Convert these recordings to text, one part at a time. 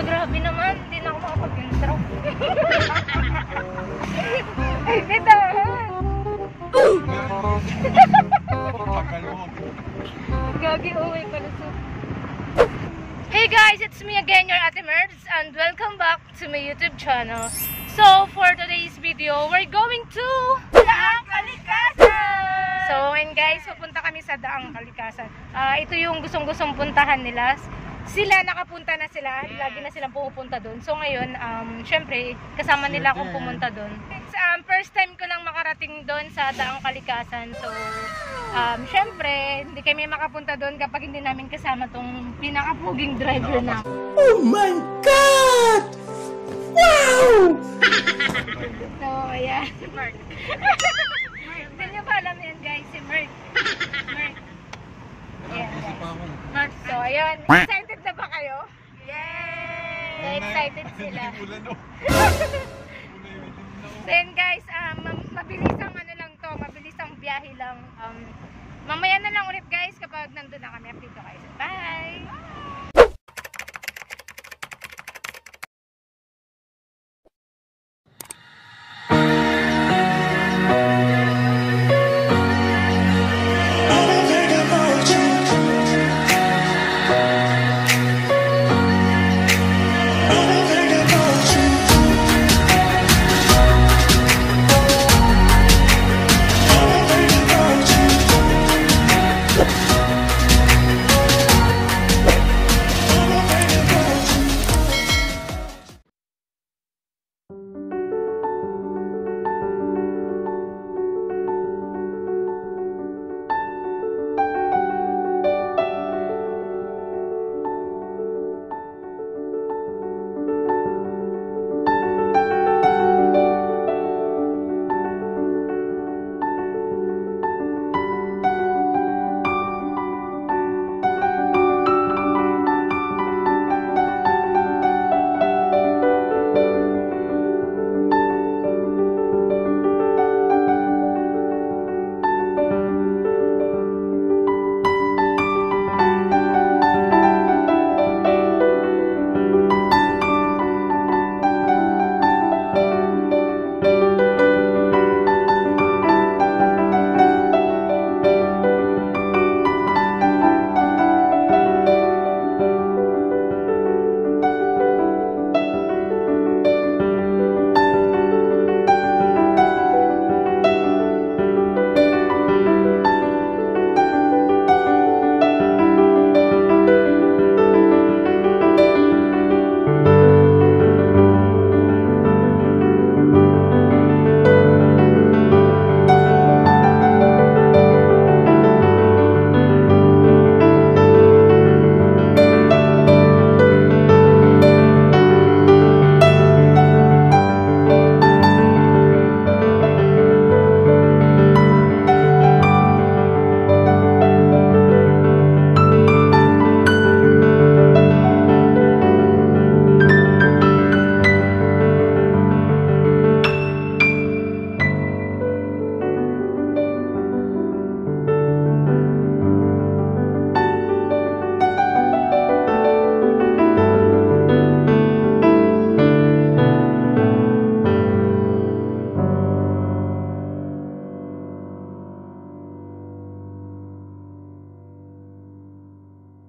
Grabe naman, hindi na ako makapag-intro. Ay, bitawan! Gagi, uwi pala sa... Hey guys, it's me again, your Ate Merz, and welcome back to my YouTube channel. So, for today's video, we're going to Daang Kalikasan! So, and guys, pupunta kami sa Daang Kalikasan. Ito yung gustong-gustong puntahan nila. Sila, nakapunta na sila. Lagi na silang pumupunta doon. So ngayon, syempre, kasama nila akong pumunta doon. First time ko lang makarating doon sa Daang Kalikasan. So, syempre, hindi kami makapunta doon kapag hindi namin kasama tong pinakapuging driver na. Oh my God! Wow! So, ayan, si Mark. Hindi nyo ba alam yan, guys? Si Mark. Mark. Yeah, Mark. So, ayun. Excited na ba kayo? Yay! So, excited sila. So, yun guys, mabilis ang ano lang to, mabilis ang biyahe lang. Mamaya na lang ulit guys kapag nandun na kami. Update ko kayo. Bye!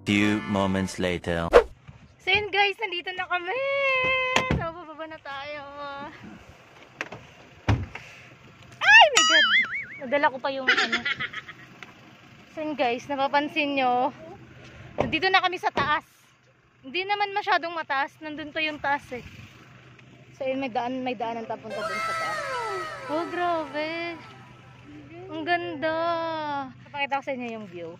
Few moments later. So yun guys, nandito na kami. So bababa na tayo. Ay my God! Nadala ko pa yung ano. So yun guys, napapansin nyo. Nandito na kami sa taas. Hindi naman masyadong mataas. Nandun pa yung taas eh. So yun, may daanan papunta dun sa taas. Oh grabe. Ang ganda. Napakita ko sa inyo yung view.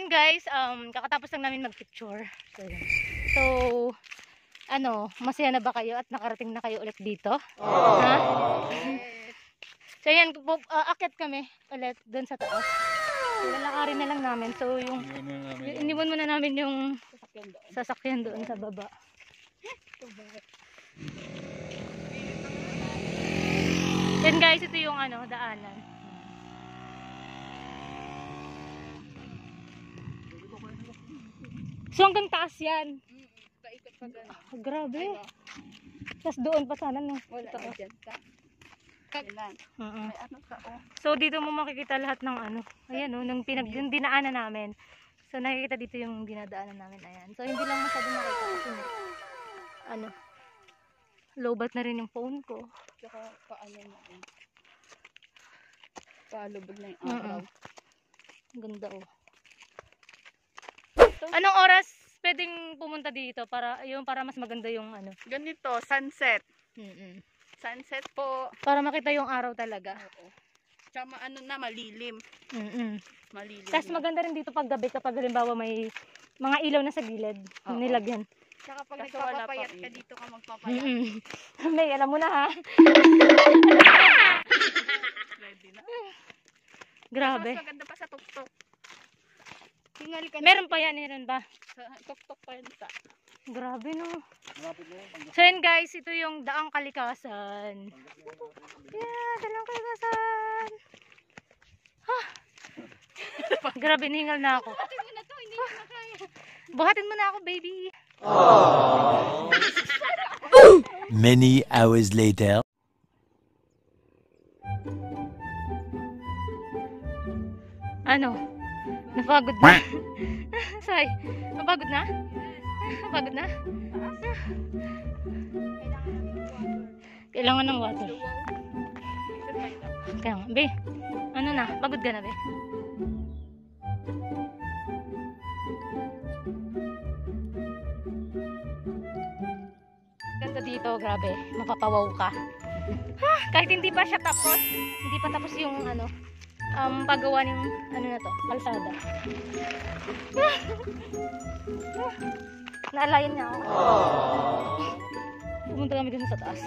yun guys, kakatapos lang namin magpicture. So, yun. So, masaya na ba kayo at nakarating na kayo ulit dito? Ha? So yan, aakyat kami ulit doon sa taas. Lalakarin na lang namin. So yung iniwan muna namin yung sasakyan doon sa baba. Yan guys, ito yung daanan. So hanggang taas yan. Paikot pa gano'n. Grabe. Tapos doon pa sana no. Wala na dyan ka. Kailan? May ano ka So dito mo makikita lahat ng ayan nung yung dinaanan namin. So nakikita dito yung dinadaanan namin, ayan. So hindi lang masyadong makita kasi lowbat na rin yung phone ko. Tsaka paano na yun. Palubog na yung araw. Ganda Anong oras pwedeng pumunta dito para mas maganda yung Ganito, sunset. Sunset po. Para makita yung araw talaga. Oo. Tsaka malilim. Malilim. Tapos maganda rin dito pag gabi kapag halimbawa may mga ilaw na sa gilid. Nilagyan. Tsaka pag nagpapapayat ka dito ka magpapayat. May alam mo na ha. Ready na. Grabe. Mas maganda pa sa tuktok. Tingali ka Meron pa yan, meron ba? Sa tuktok pa yan sa. Grabe no. So yun guys, ito yung Daang Kalikasan. Yeah, Daang Kalikasan. Grabe, nihingal na ako. Buhatin mo na to, hindi mo na kaya. Buhatin mo na ako, baby. Many hours later. Napagod na? Say, napagod na? Napagod na? Kailangan ng water. Kaya nga, be. Pagod ka na, be? Ganda dito, grabe. Mapapawaw ka. Kahit hindi pa siya tapos, hindi pa tapos yung paggawa ng kalsada. Naalayan niya ako. Pumunta kami dun sa taas.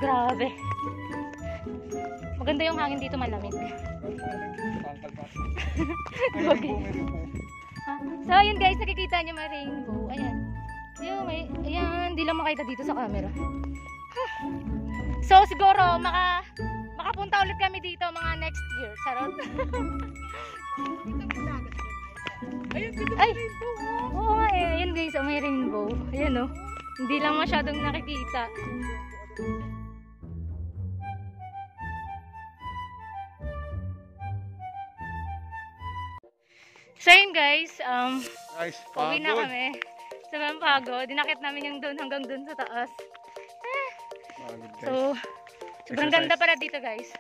Grabe. Maganda yung hangin dito, malamig. So ayun guys, nakikita niyo may rainbow. Ayan. Ayan, hindi lang makita dito sa camera. So siguro makapunta ulit kami dito mga next year. Charot. Ay, oo nga Ayan guys, may rainbow. Ayan hindi lang masyadong nakikita. So yun guys, pauwi na kami. Sobrang pagod. Dinakit namin yung doon hanggang doon sa taas. So, sobrang ganda pala dito guys.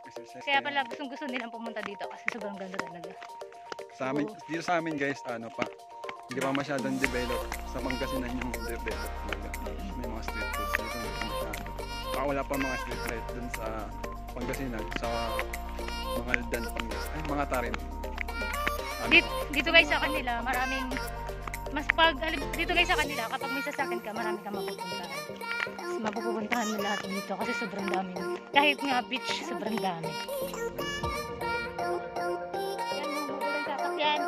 Kaya pala gusto nilang pumunta dito kasi sobrang ganda talaga. Dito sa amin guys, hindi pa masyadong develop. Sa Pangasinan yung develop talaga. May mga street foods dito. Wala pa mga street light dun sa Pangasinan, sa mga Aldan, Pangasinan. Mga Tarin. Dito guys sa kanila, maraming dito guys sa kanila, kapag may sasakyan ka, marami kang mapupuntahan. Mapupuntahan mo lahat dito kasi sobrang dami. Kahit nga beach, sobrang dami. Yan, magulang sasakyan.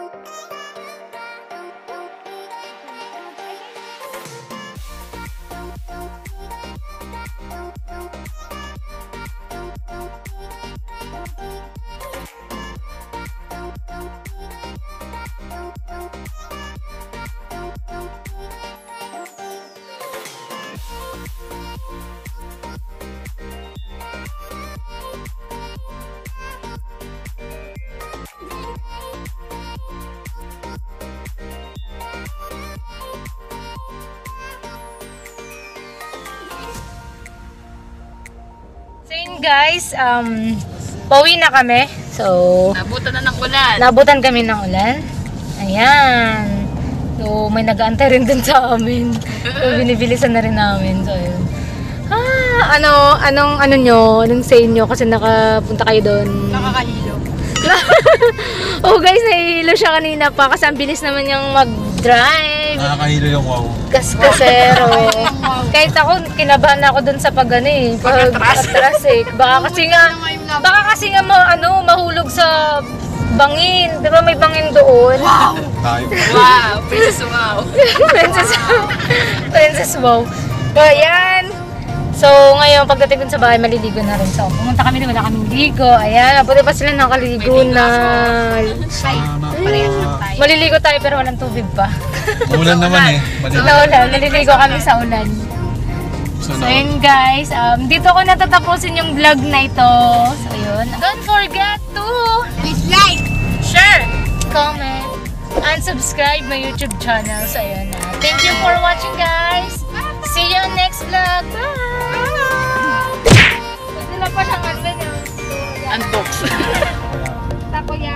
So yun guys, pauwi na kami. So, Nabutan na ng ulan. nabutan kami ng ulan. Ayan. So, may nag-aantay rin dun sa amin. So, binibilisan na rin namin. So, yun. Anong say nyo kasi nakapunta kayo doon? Nakakahilo. siya kanina pa kasi ang bilis naman niyang mag-drive. Nakakahilo yung wow. Kasero. Kahit ako, kinabahan ako dun sa pag-atras eh. Baka kasi nga mahulog sa bangin. Di ba may bangin doon? Tayo. Wow, Princess Wow. Princess Wow. So, ayan. So, ngayon, pagdating dun sa bahay, maliligo na rin. So, pumunta kami doon, wala kaming ligo. Ayan, pwede pa sila nakaligo na. Parehas lang tayo. Maliligo tayo pero walang tubig pa. Ulan naman eh. Ulan, naliligo kami sa ulan. So, yun guys, dito ko natatapusin yung vlog na ito. So, yun. Don't forget to Please like, share, comment, and subscribe my YouTube channel. So, yun na. Thank you for watching, guys. See you on next vlog. Bye! Pwede na pa siyang ano yun. unbox. Takoya.